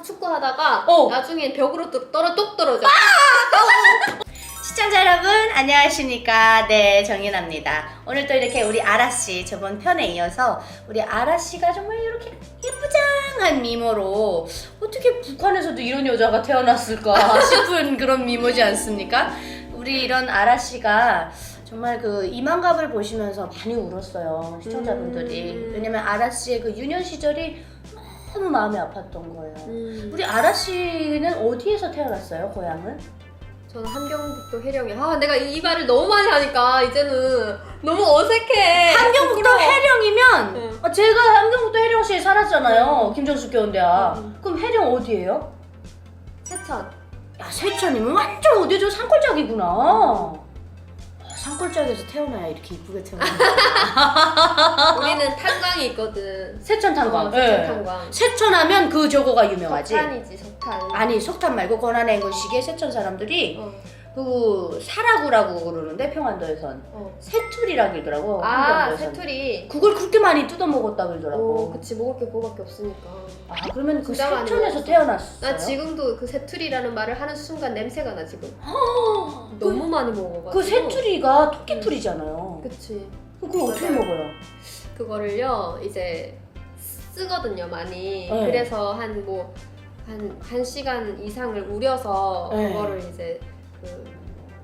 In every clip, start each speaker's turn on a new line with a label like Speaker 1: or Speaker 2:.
Speaker 1: 축구하다가 나중에 벽으로 뚝 떨어져.
Speaker 2: 시청자 여러분 안녕하십니까. 네, 정윤아입니다. 오늘 또 이렇게 우리 아라씨 저번 편에 이어서 우리 아라씨가 정말 이렇게 예쁘장한 미모로 어떻게 북한에서도 이런 여자가 태어났을까 싶은 그런 미모지 않습니까? 우리 이런 아라씨가 정말 그 이만갑을 보시면서 많이 울었어요, 시청자분들이. 왜냐면 아라씨의 그 유년 시절이 너무 마음이 아팠던 거예요. 우리 아라씨는 어디에서 태어났어요, 고향은?
Speaker 1: 저는 함경북도 해령이요. 아, 내가 이 말을 너무 많이 하니까 이제는 너무 어색해.
Speaker 2: 함경북도
Speaker 1: 부끄러워.
Speaker 2: 해령이면
Speaker 1: 응.
Speaker 2: 제가 함경북도 해령시에 살았잖아요. 김정숙 교원대학. 그럼 해령 어디예요?
Speaker 1: 세천.
Speaker 2: 야, 세천이면 완전 어디죠? 산골짜기구나. 산골짜기에서 태어나야 이렇게 이쁘게 태어나.
Speaker 1: 우리는 탄광이 있거든.
Speaker 2: 세천 탄광.
Speaker 1: 세천 탄광.
Speaker 2: 세천하면 그 저거가 유명하지.
Speaker 1: 석탄이지, 석탄.
Speaker 2: 아니, 석탄 말고 권한행군시기에 세천 사람들이 그 사라구라고 그러는데 평안도에선 새투리라 그러더라고.
Speaker 1: 아,
Speaker 2: 함경도에선.
Speaker 1: 새투리.
Speaker 2: 그걸 그렇게 많이 뜯어먹었다 그러더라고.
Speaker 1: 오, 그치. 먹을 게 그거밖에 없으니까.
Speaker 2: 아, 그러면 그
Speaker 1: 진짜 많이
Speaker 2: 세천에서
Speaker 1: 먹었어.
Speaker 2: 태어났어요?
Speaker 1: 나 지금도 그 새투리라는 말을 하는 순간 냄새가 나, 지금. 너무 많이 먹어가지고.
Speaker 2: 그 새투리가 토끼풀이잖아요.
Speaker 1: 그치.
Speaker 2: 그걸 어떻게
Speaker 1: 맞아요.
Speaker 2: 먹어요?
Speaker 1: 그거를요, 이제 쓰거든요, 많이.
Speaker 2: 네.
Speaker 1: 그래서 한 시간 이상을 우려서
Speaker 2: 네.
Speaker 1: 그거를 이제 그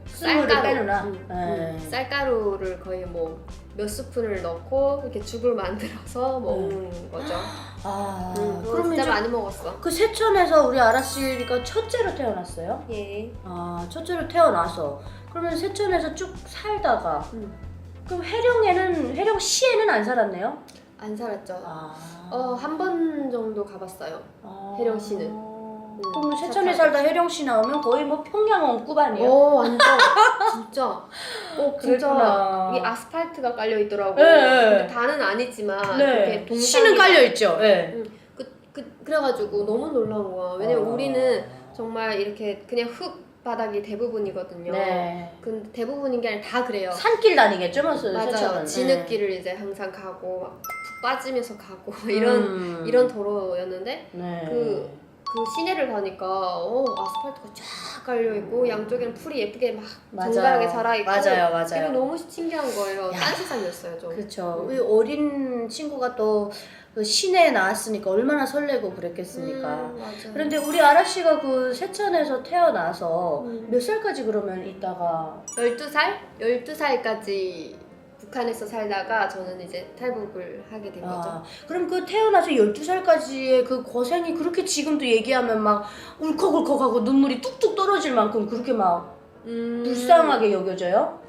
Speaker 2: 쓴물을 빼누나? 네.
Speaker 1: 쌀가루를 거의 뭐 몇 스푼을 넣고 이렇게 죽을 만들어서 먹는 거죠.
Speaker 2: 아,
Speaker 1: 그거
Speaker 2: 그러면
Speaker 1: 진짜
Speaker 2: 이제
Speaker 1: 많이 먹었어.
Speaker 2: 그 세천에서 우리 아라씨가 첫째로 태어났어요?
Speaker 1: 예.
Speaker 2: 아, 첫째로 태어나서 그러면 세천에서 쭉 살다가
Speaker 1: 음.
Speaker 2: 그럼 해령시에는 안 살았네요?
Speaker 1: 안 살았죠.
Speaker 2: 아.
Speaker 1: 한 번 정도 가봤어요. 해령시는.
Speaker 2: 그럼 세천에 살다 해령시 나오면 거의 뭐 평양 원구반이에요?
Speaker 1: 오, 완전 진짜. 진짜
Speaker 2: 그랬구나.
Speaker 1: 이 아스팔트가 깔려 있더라고.
Speaker 2: 네.
Speaker 1: 근데 다는 아니지만
Speaker 2: 네.
Speaker 1: 이렇게
Speaker 2: 시는 깔려 있죠. 네.
Speaker 1: 그래가지고 너무 놀라운 거야. 왜냐면
Speaker 2: 어.
Speaker 1: 우리는 정말 이렇게 그냥 흙 바닥이 대부분이거든요.
Speaker 2: 네.
Speaker 1: 근데 대부분인 게 아니라 다 그래요.
Speaker 2: 산길 다니겠죠, 뭐
Speaker 1: 맞아요.
Speaker 2: 세천은.
Speaker 1: 진흙길을 이제 항상 가고 막 푹 빠지면서 가고 이런 도로였는데
Speaker 2: 네.
Speaker 1: 그 시내를 가니까 아스팔트가 쫙 깔려 있고 양쪽에는 풀이 예쁘게 막 정갈하게 자라 있고
Speaker 2: 맞아요.
Speaker 1: 이게 너무 신기한 거예요.
Speaker 2: 야.
Speaker 1: 딴 세상이었어요, 좀.
Speaker 2: 그렇죠. 우리 어린 친구가 또 그 시내에 나왔으니까 얼마나 설레고 그랬겠습니까.
Speaker 1: 맞아.
Speaker 2: 그런데 우리 아라씨가 그 세천에서 태어나서
Speaker 1: 음.
Speaker 2: 몇 살까지 그러면 있다가
Speaker 1: 12살? 12살까지 북한에서 살다가 저는 이제 탈북을 하게 된 거죠.
Speaker 2: 그럼 그 태어나서 12살까지의 그 고생이 그렇게 지금도 얘기하면 막 울컥울컥하고 눈물이 뚝뚝 떨어질 만큼 그렇게 막 불쌍하게 여겨져요?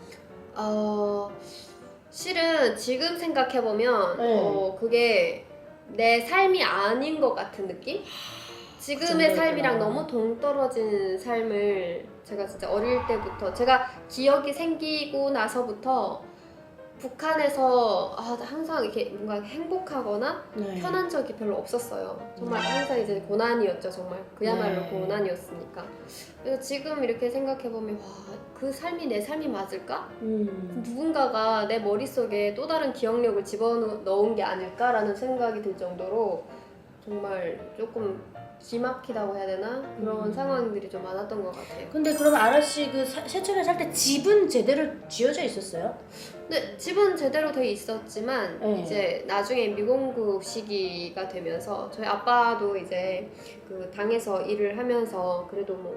Speaker 1: 실은 지금 생각해보면
Speaker 2: 네.
Speaker 1: 그게 내 삶이 아닌 것 같은 느낌? 지금의 삶이랑 너무 동떨어진 삶을 제가 진짜 어릴 때부터 제가 기억이 생기고 나서부터 북한에서 항상 이렇게 뭔가 행복하거나
Speaker 2: 네.
Speaker 1: 편한 적이 별로 없었어요. 정말 항상 이제 고난이었죠. 정말 그야말로
Speaker 2: 네.
Speaker 1: 고난이었으니까. 그래서 지금 이렇게 생각해보면 그 삶이 내 삶이 맞을까? 누군가가 내 머릿속에 또 다른 기억력을 집어넣은 게 아닐까라는 생각이 들 정도로 정말 조금 기막히다고 해야 되나? 그런 상황들이 좀 많았던 것 같아요.
Speaker 2: 근데 그럼 아라씨 그 세천에 살 때 집은 제대로 지어져 있었어요?
Speaker 1: 근데 집은 제대로 돼 있었지만
Speaker 2: 네.
Speaker 1: 이제 나중에 미공급 시기가 되면서 저희 아빠도 이제 그 당에서 일을 하면서 그래도 뭐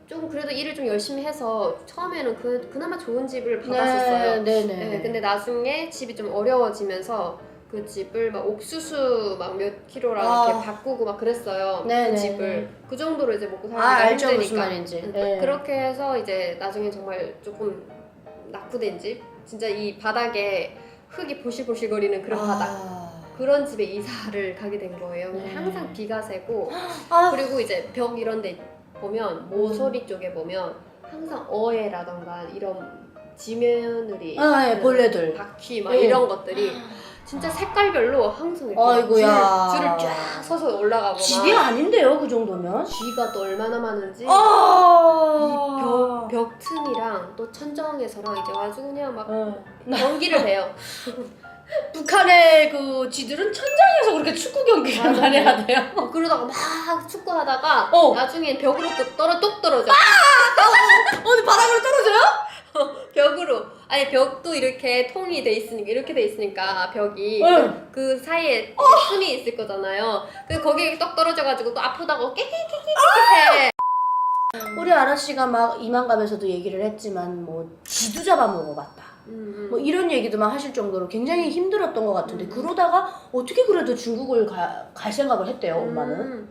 Speaker 1: 좀 그래도 일을 좀 열심히 해서 처음에는 그나마 좋은 집을 받았었어요.
Speaker 2: 네네.
Speaker 1: 근데 나중에 집이 좀 어려워지면서 그 집을 막 옥수수 막 몇 킬로랑 이렇게 바꾸고 막 그랬어요.
Speaker 2: 네네.
Speaker 1: 그 집을 그 정도로 이제 먹고 살기가
Speaker 2: 알죠,
Speaker 1: 힘드니까.
Speaker 2: 무슨 말인지. 네.
Speaker 1: 그렇게 해서 이제 나중에 정말 조금 낙후된 집, 진짜 이 바닥에 흙이 보실보실거리는 그런 바닥, 그런 집에 이사를 가게 된 거예요. 근데
Speaker 2: 네.
Speaker 1: 항상 비가 새고
Speaker 2: 아.
Speaker 1: 그리고 이제 벽 이런 데 보면 모서리 쪽에 보면 항상 어해라던가 이런 지며느리
Speaker 2: 예, 벌레들.
Speaker 1: 바퀴 막
Speaker 2: 네.
Speaker 1: 이런 것들이 진짜 색깔별로 항상 이렇게
Speaker 2: 아이고야.
Speaker 1: 줄을 쫙 서서 올라가고
Speaker 2: 집이
Speaker 1: 막
Speaker 2: 아닌데요, 그 정도면?
Speaker 1: 쥐가 또 얼마나 많은지
Speaker 2: 아.
Speaker 1: 벽 틈이랑 또 천정에서랑 이제 아주 그냥 막
Speaker 2: 어.
Speaker 1: 연기를 해요.
Speaker 2: 북한의 그 쥐들은 천장에서 그렇게 축구 경기를
Speaker 1: 맞아.
Speaker 2: 만 해야 돼요.
Speaker 1: 그러다가 막 축구하다가 나중에 벽으로 뚝 떨어져.
Speaker 2: 어디 바닥으로 떨어져요?
Speaker 1: 벽으로. 아니 벽도 이렇게 통이 돼 있으니까 이렇게 돼 있으니까 벽이
Speaker 2: 응.
Speaker 1: 그 사이에 틈이 있을 거잖아요. 그 거기에 떡 떨어져가지고 또 아프다고 깨깨깨깨깨 해.
Speaker 2: 우리 아라 씨가 막 이만감에서도 얘기를 했지만 뭐 쥐도 잡아 먹어봤다. 뭐 이런 얘기도 막 하실 정도로 굉장히 힘들었던 것 같은데 그러다가 어떻게 그래도 중국을 갈 생각을 했대요, 엄마는?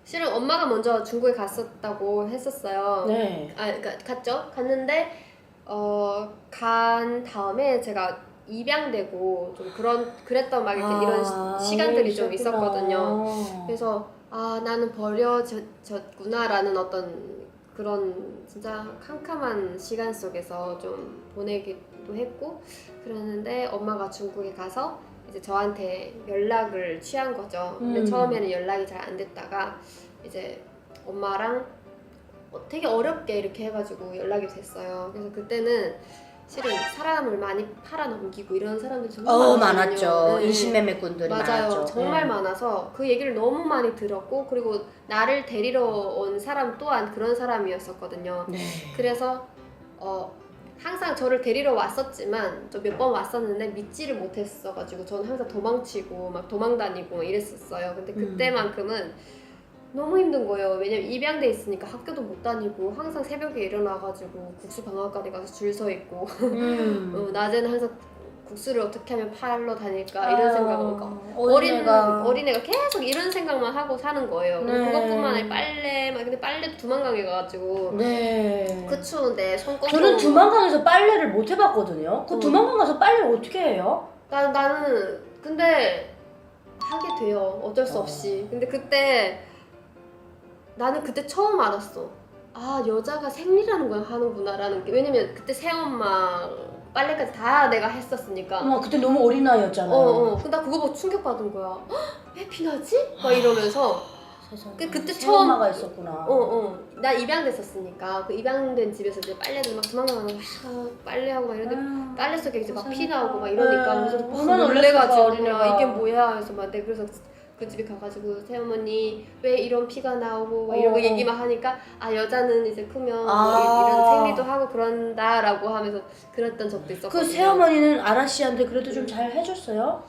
Speaker 1: 실은 엄마가 먼저 중국에 갔었다고 했었어요.
Speaker 2: 네.
Speaker 1: 그러니까 갔죠. 갔는데 간 다음에 제가 입양되고 좀 그랬던 막 이렇게 이런 시간들이 좀 있었거든요. 그래서 나는 버려졌구나라는 어떤 그런 진짜 캄캄한 시간 속에서 좀 보내기도 했고 그랬는데 엄마가 중국에 가서 이제 저한테 연락을 취한 거죠. 근데 처음에는 연락이 잘 안 됐다가 이제 엄마랑 되게 어렵게 이렇게 해가지고 연락이 됐어요. 그래서 그때는 실은 사람을 많이 팔아 넘기고 이런 사람들이 정말
Speaker 2: 많았죠.
Speaker 1: 네.
Speaker 2: 인신매매꾼들이
Speaker 1: 맞아요.
Speaker 2: 많았죠.
Speaker 1: 정말 많아서 그 얘기를 너무 많이 들었고 그리고 나를 데리러 온 사람 또한 그런 사람이었었거든요.
Speaker 2: 네.
Speaker 1: 그래서 항상 저를 데리러 왔었지만 저 몇 번 왔었는데 믿지를 못했어가지고 저는 항상 도망치고 막 도망다니고 막 이랬었어요. 근데 그때만큼은 너무 힘든 거예요. 왜냐면 입양돼 있으니까 학교도 못 다니고 항상 새벽에 일어나가지고 국수 방앗간에 가서 줄 서 있고 낮에는 항상 국수를 어떻게 하면 팔러 다닐까 이런 생각을 어린애가 계속 이런 생각만 하고 사는 거예요.
Speaker 2: 네.
Speaker 1: 그것뿐만 아니라 빨래 막 근데 빨래도 두만강에 가가지고
Speaker 2: 네.
Speaker 1: 그 추운데 손꼽고
Speaker 2: 저는 두만강에서 빨래를 못 해봤거든요. 그 두만강 가서 빨래를 어떻게 해요?
Speaker 1: 나는 근데 하게 돼요. 어쩔 수 없이. 근데 나는 그때 처음 알았어. 여자가 생리라는 걸 하는구나라는 게. 왜냐면 그때 새엄마 빨래까지 다 내가 했었으니까.
Speaker 2: 어머, 그때 너무 어린 나이였잖아요.
Speaker 1: 근데 나 그거 보고 충격받은 거야. 헉, 왜 피나지? 막 이러면서.
Speaker 2: 세상에.
Speaker 1: 그때
Speaker 2: 새엄마가 있었구나.
Speaker 1: 나 입양됐었으니까 그 입양된 집에서 이제 빨래를 막 도망가면 빨래하고 막 이러는데 빨래 속에 이제 막 피 나오고 막 이러니까 그래서
Speaker 2: 얼마나
Speaker 1: 놀래가지고
Speaker 2: 어린애가.
Speaker 1: 이게 뭐야 해서 막 내가 그래서 그 집에 가가지고 새어머니 왜 이런 피가 나오고 막 이런 거 얘기만 하니까 여자는 이제 크면 뭐 이런 생리도 하고 그런다라고 하면서 그랬던 적도 있었거든요.
Speaker 2: 그 새어머니는 아라 씨한테 그래도 좀 잘 해줬어요?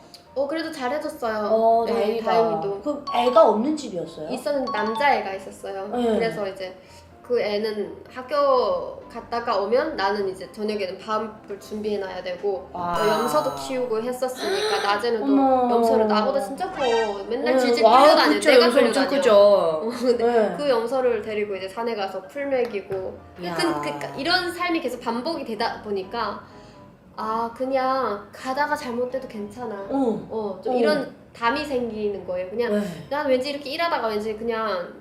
Speaker 1: 그래도 잘해줬어요. 네, 다행히도.
Speaker 2: 그 애가 없는 집이었어요?
Speaker 1: 있었는데 남자애가 있었어요.
Speaker 2: 네.
Speaker 1: 그래서 이제 그 애는 학교 갔다가 오면 나는 이제 저녁에는 밥을 준비해놔야 되고 염소도 키우고 했었으니까 낮에는 또 염소를 나보다 진짜 커. 맨날 질질 끌려다녀.
Speaker 2: 그쵸,
Speaker 1: 내가
Speaker 2: 염소 엄청
Speaker 1: 끌려다녀.
Speaker 2: 크죠.
Speaker 1: 근데 그 염소를 데리고 이제 산에 가서 풀 먹이고 그러니까 이런 삶이 계속 반복이 되다 보니까 그냥 가다가 잘못돼도 괜찮아. 좀 이런 담이 생기는 거예요. 그냥 난 왠지 이렇게 일하다가 왠지 그냥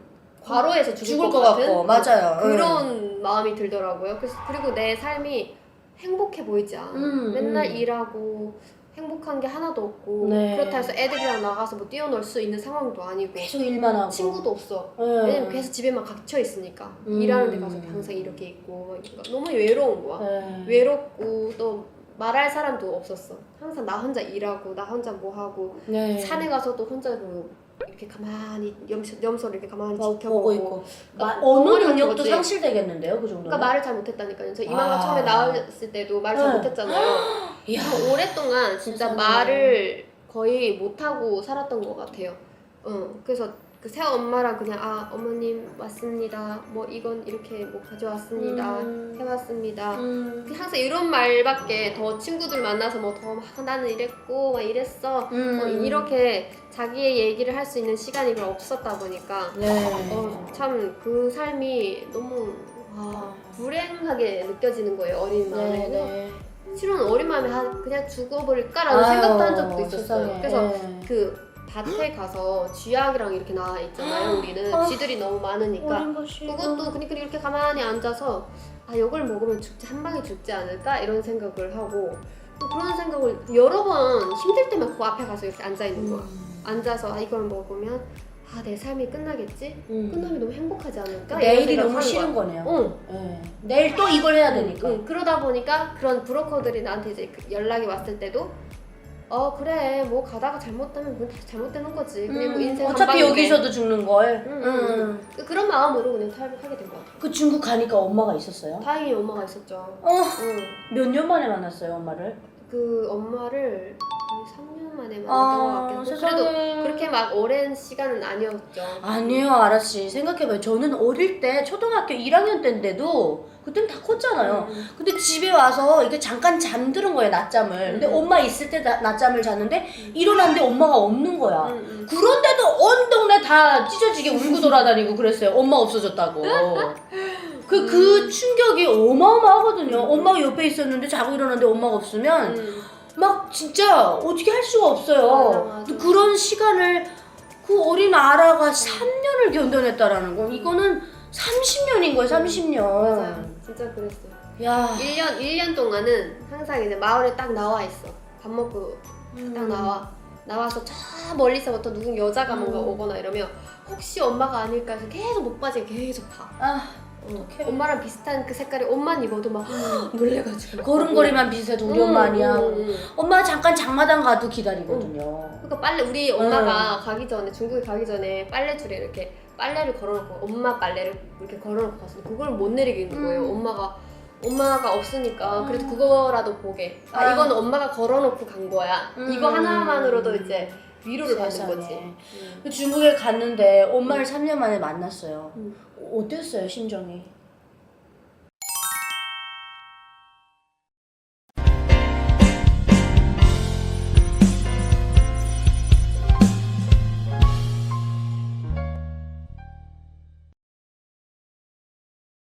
Speaker 1: 과로해서 죽을 것 같은
Speaker 2: 맞아요.
Speaker 1: 그런 마음이 들더라고요. 그리고 내 삶이 행복해 보이지 않아. 맨날 일하고 행복한 게 하나도 없고 그렇다 해서 애들이랑 나가서 뭐 뛰어놀 수 있는 상황도 아니고
Speaker 2: 계속 일만 하고
Speaker 1: 친구도 없어. 왜냐면 계속 집에만 갇혀 있으니까 일하는 데 가서 항상 이렇게 있고 그러니까 너무 외로운 거야. 외롭고 또 말할 사람도 없었어. 항상 나 혼자 일하고 나 혼자 뭐 하고 산에 가서도 혼자 이렇게 가만히 염소를 이렇게 가만히 지켜보고
Speaker 2: 있고
Speaker 1: 그러니까
Speaker 2: 언어 능력도 상실되겠는데요, 그 정도는?
Speaker 1: 그러니까 말을 잘 못했다니까요. 저 이만가 처음에 나왔을 때도 말을 잘 못했잖아요. 오랫동안 진짜 말을 거의 못하고 살았던 것 같아요. 그래서 그 새엄마랑 그냥 어머님 왔습니다. 뭐 이건 이렇게 뭐 가져왔습니다. 해왔습니다. 항상 이런 말밖에 더 친구들 만나서 뭐 더 막 나는 이랬고 막 이랬어. 이렇게 자기의 얘기를 할 수 있는 시간이 별로 없었다 보니까 참 그 삶이 너무 불행하게 느껴지는 거예요. 어린 마음에. 실은 어린 마음에 그냥 죽어버릴까라는 생각도 한 적도 있었어요.
Speaker 2: 세상에.
Speaker 1: 그래서 그 밭에 가서 쥐약이랑 이렇게 나와 있잖아요. 우리는 쥐들이 너무 많으니까 그것도 그러니까 이렇게 가만히 앉아서 이걸 먹으면 한 방에 죽지 않을까 이런 생각을 하고 그런 생각을 여러 번 힘들 때만 그 앞에 가서 이렇게 앉아 있는 거야. 앉아서 이걸 먹으면 내 삶이 끝나겠지? 끝나면 너무 행복하지 않을까?
Speaker 2: 내일이 너무 싫은 거네요. 내일 또 이걸 해야 되니까.
Speaker 1: 그러다 보니까 그런 브로커들이 나한테 이제 연락이 왔을 때도 그래 뭐 가다가 잘못하면 그건 다 잘못되는 거지. 그래 뭐 인생 한
Speaker 2: 어차피
Speaker 1: 방인데.
Speaker 2: 여기서도 죽는 걸.
Speaker 1: 그런 마음으로 그냥 탈북하게 된 것 같아.
Speaker 2: 그 중국 가니까 엄마가 있었어요?
Speaker 1: 다행히 엄마가 있었죠.
Speaker 2: 몇 년 만에 만났어요 엄마를?
Speaker 1: 그 엄마를 거의 3년 만에 만났던 것 같긴 한데 그래도 그렇게 막 오랜 시간은 아니었죠.
Speaker 2: 아니에요 아라씨 생각해봐요. 저는 어릴 때 초등학교 1학년 때인데도 그땐 다 컸잖아요. 근데 집에 와서 이게 잠깐 잠드는 거예요 낮잠을. 근데 엄마 있을 때 낮잠을 잤는데 일어났는데 엄마가 없는 거야. 그런데도 온 동네 다 찢어지게 울고 돌아다니고 그랬어요. 엄마 없어졌다고. 그 충격이 어마어마하거든요. 엄마가 옆에 있었는데 자고 일어났는데 엄마가 없으면 막 진짜 어떻게 할 수가 없어요.
Speaker 1: 맞아.
Speaker 2: 그런 시간을 그 어린 아라가 3년을 견뎌냈다라는 거 이거는 30년인 거예요. 30년.
Speaker 1: 맞아요. 진짜 그랬어요.
Speaker 2: 야.
Speaker 1: 1년 동안은 항상 이제 마을에 딱 나와 있어. 밥 먹고 딱 나와서 저 멀리서부터 누군 여자가 뭔가 오거나 이러면 혹시 엄마가 아닐까 해서 계속 못 빠지게 계속 봐. 엄마랑 비슷한 그 색깔의 옷만 입어도 막 놀래가지고
Speaker 2: 걸음걸이만 비슷해도 우리 엄마 아니야. 엄마 잠깐 장마당 가도 기다리거든요.
Speaker 1: 그러니까 우리 엄마가 가기 전에 중국에 가기 전에 빨래줄에 이렇게 빨래를 걸어놓고 엄마 빨래를 이렇게 걸어놓고 갔는데 그걸 못 내리겠는 거예요. 엄마가 없으니까 그래도 그거라도 보게. 이거는 엄마가 걸어놓고 간 거야. 이거 하나만으로도 이제 위로를 받는 거지.
Speaker 2: 중국에 갔는데 엄마를 3년 만에 만났어요. 어땠어요 심정이?